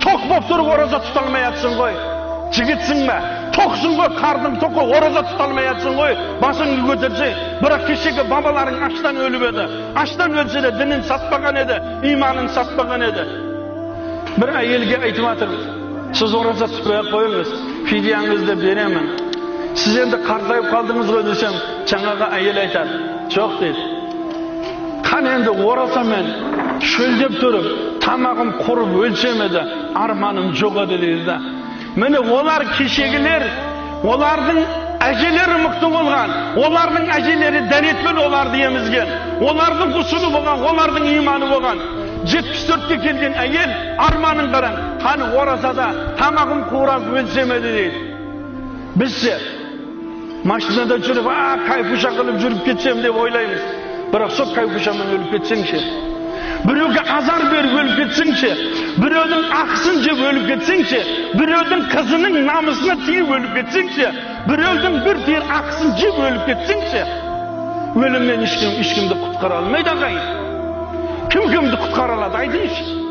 Tok boп тұрып ораза тұта алмай жатсың ғой. Жігітсің бе? Тоқсың ғой, қардың тоқ ораза тұта алмай жатсың ғой. Басыңды көтерсең, бірақ кешегі бабаларың аштан өліп еді. Аштан өлсе де дінін сатпаған еді, иманын сатпаған еді. Бір әйелге айтып жатыр, сіз ораза тұтпай қойыңыз, фидияңызды беремін. Сіз енді қартайып қалдыңыз ғой десем, жаңағы әйел айтады, жоқ дейді. Қан енді оразамен шөлдеп тұрып, тамағым құрып өлсем еді, арманым жоқ еді дейді. Міне олар кешегілер, олардың әжелері мықты болған, олардың әжелері дәретпен оларды емізген, олардың құсылы болған, олардың иманы болған. 74-ке келген әйел арманын қараң, қаны оразада тамағым қурап өлсем еді дейді. Бізде машинада жүріп, кайфуша қылып жүріп кетсем деп ойлаймыз. Бірақ сол кайфушамен өліп кетсеңші, біреуге азар беріп өліп кетсеңші, біреудің ақысын жеп өліп кетсеңші, біреудің қызының намысына тиіп өліп кетсеңші, біреудің бір тиын ақысын жеп өліп кетсеңші, өлімнен ешкімді құтқара алмайды ағайын. Кім кімді құтқара алады, айтыңызшы.